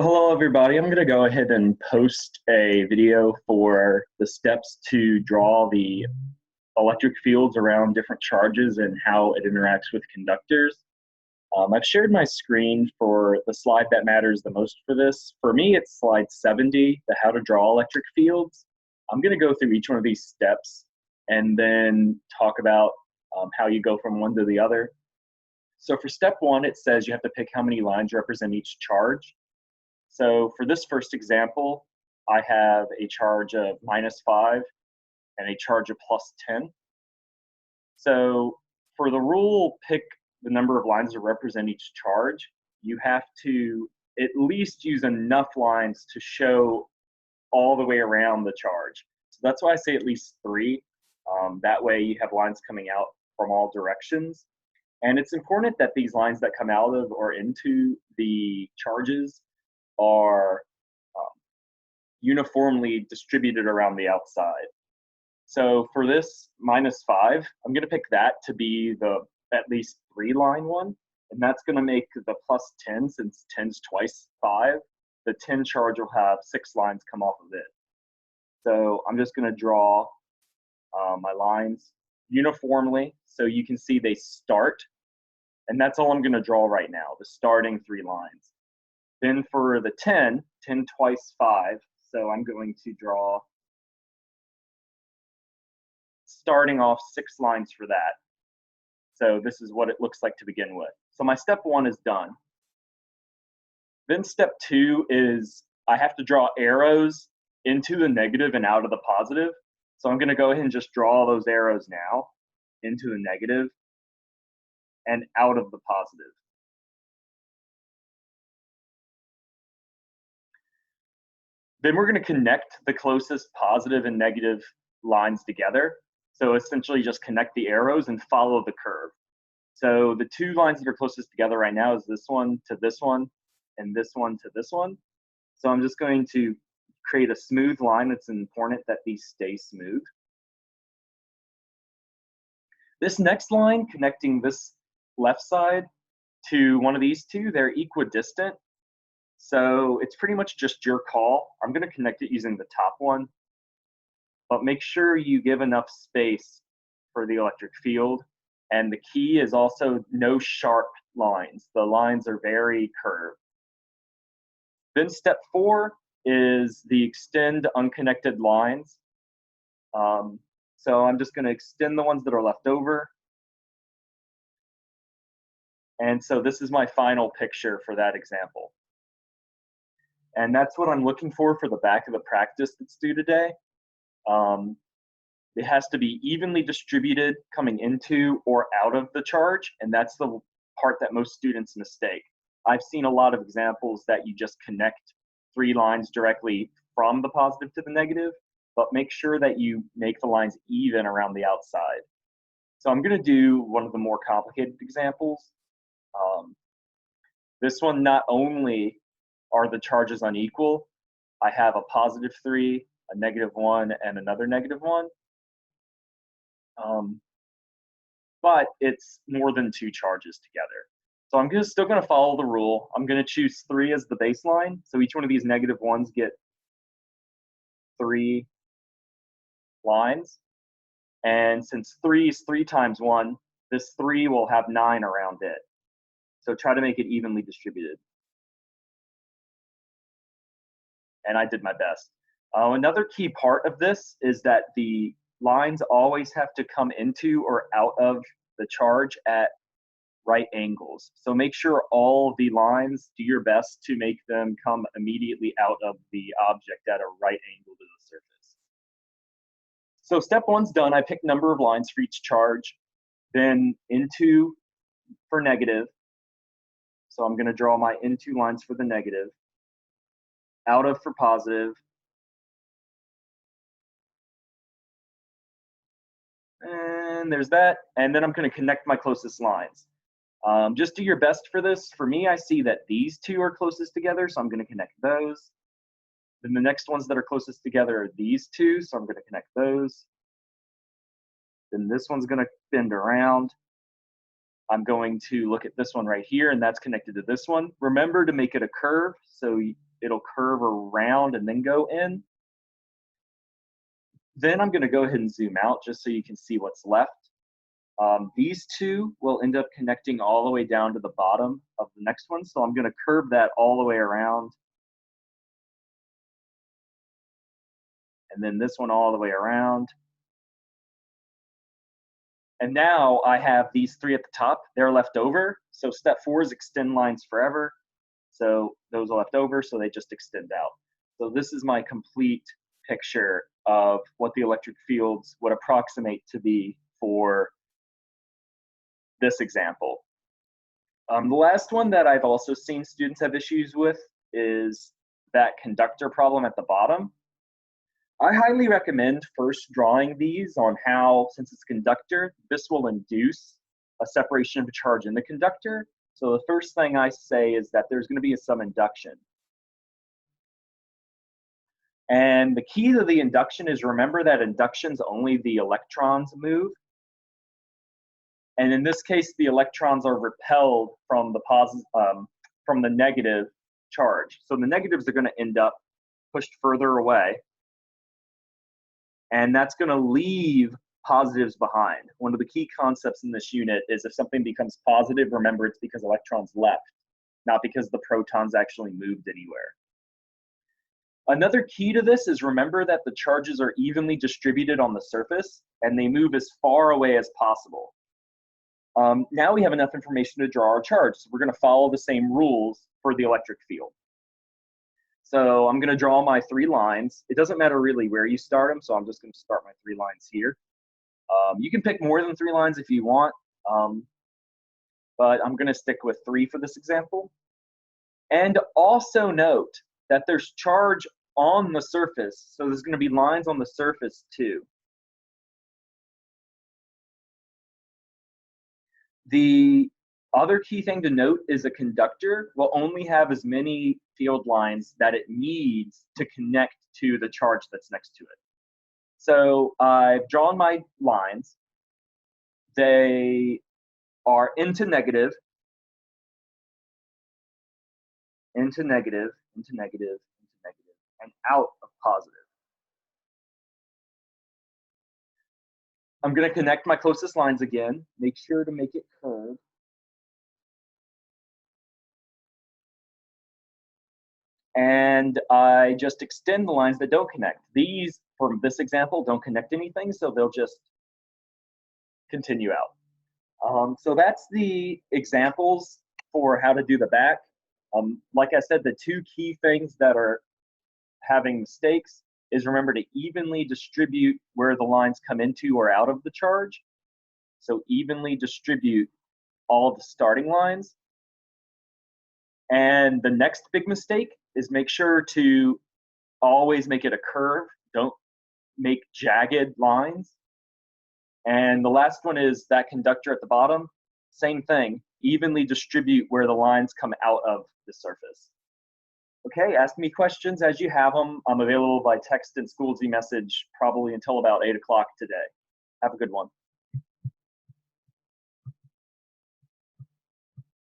Hello, everybody. I'm going to go ahead and post a video for the steps to draw the electric fields around different charges and how it interacts with conductors. I've shared my screen for the slide that matters the most for this. For me, it's slide 70, the how to draw electric fields. I'm going to go through each one of these steps and then talk about how you go from one to the other. So for step one, it says you have to pick how many lines represent each charge. So for this first example, I have a charge of -5 and a charge of +10. So for the rule, pick the number of lines that represent each charge. You have to at least use enough lines to show all the way around the charge. So that's why I say at least 3. That way you have lines coming out from all directions. And it's important that these lines that come out of or into the charges are uniformly distributed around the outside. So for this -5, I'm going to pick that to be the at least 3-line one, and that's going to make the +10, since 10's twice 5. The 10 charge will have 6 lines come off of it. So I'm just going to draw my lines uniformly so you can see they start, and that's all I'm going to draw right now, the starting 3 lines. Then for the 10 twice 5, so I'm going to draw, starting off 6 lines for that. So this is what it looks like to begin with. So my step 1 is done. Then step 2 is I have to draw arrows into the negative and out of the positive. So I'm going to go ahead and just draw those arrows now into the negative and out of the positive. Then we're going to connect the closest positive and negative lines together. So essentially just connect the arrows and follow the curve. So the 2 lines that are closest together right now is this one to this one and this one to this one. So I'm just going to create a smooth line. It's important that these stay smooth. This next line connecting this left side to one of these 2, they're equidistant. So it's pretty much just your call. I'm going to connect it using the top one, but make sure you give enough space for the electric field. And the key is also no sharp lines. The lines are very curved. Then step 4 is the extend unconnected lines. So I'm just going to extend the ones that are left over. And so this is my final picture for that example. And that's what I'm looking for the back of the practice that's due today. It has to be evenly distributed coming into or out of the charge, and that's the part that most students mistake. I've seen a lot of examples that you just connect 3 lines directly from the positive to the negative, but make sure that you make the lines even around the outside. So I'm going to do one of the more complicated examples. This one, not only are the charges unequal, I have a +3, a -1, and another -1. But it's more than 2 charges together. So I'm still going to follow the rule. I'm going to choose 3 as the baseline. So each one of these -1s get 3 lines. And since 3 is 3 times 1, this 3 will have 9 around it. So try to make it evenly distributed. And I did my best. Another key part of this is that the lines always have to come into or out of the charge at right angles. So make sure all the lines, do your best to make them come immediately out of the object at a right angle to the surface. So step 1's done. I picked number of lines for each charge, then into for negative. So I'm going to draw my into lines for the negative, out of for positive, and there's that. And then I'm going to connect my closest lines. Just do your best for this. For me, I see that these 2 are closest together, so I'm going to connect those. Then the next ones that are closest together are these 2, so I'm going to connect those. Then this one's going to bend around. I'm going to look at this one right here, and that's connected to this one. Remember to make it a curve, so it'll curve around and then go in. Then I'm going to go ahead and zoom out just so you can see what's left. These two will end up connecting all the way down to the bottom of the next one. So I'm going to curve that all the way around. And then this one all the way around. And now I have these three at the top. They're left over. So step 4 is extend lines forever. So those are left over, so they just extend out. So this is my complete picture of what the electric fields would approximate to be for this example. The last one that I've also seen students have issues with is that conductor problem at the bottom. I highly recommend first drawing these on how, since it's conductor, this will induce a separation of a charge in the conductor. So the first thing I say is that there's going to be some induction. And the key to the induction is, remember that induction's only the electrons move. And in this case, the electrons are repelled from the negative charge. So the negatives are going to end up pushed further away. And that's going to leave positives behind. One of the key concepts in this unit is if something becomes positive, remember it's because electrons left, not because the protons actually moved anywhere. Another key to this is, remember that the charges are evenly distributed on the surface and they move as far away as possible. Now we have enough information to draw our charge, so we're going to follow the same rules for the electric field. So I'm going to draw my 3 lines. It doesn't matter really where you start them, so I'm just going to start my 3 lines here. You can pick more than 3 lines if you want, but I'm going to stick with 3 for this example. And also note that there's charge on the surface, so there's going to be lines on the surface too. The other key thing to note is a conductor will only have as many field lines that it needs to connect to the charge that's next to it. So I've drawn my lines. They are into negative, into negative, into negative, into negative, and out of positive. I'm going to connect my closest lines again. Make sure to make it curved. And I just extend the lines that don't connect. These, from this example, don't connect anything, so they'll just continue out. So that's the examples for how to do the back. Like I said, the 2 key things that are having mistakes is, remember to evenly distribute where the lines come into or out of the charge. So evenly distribute all of the starting lines. And the next big mistake is make sure to always make it a curve. Don't make jagged lines. And the last one is that conductor at the bottom. Same thing, evenly distribute where the lines come out of the surface. Okay, ask me questions as you have them. I'm available by text and Schoology message probably until about 8 o'clock today. Have a good one.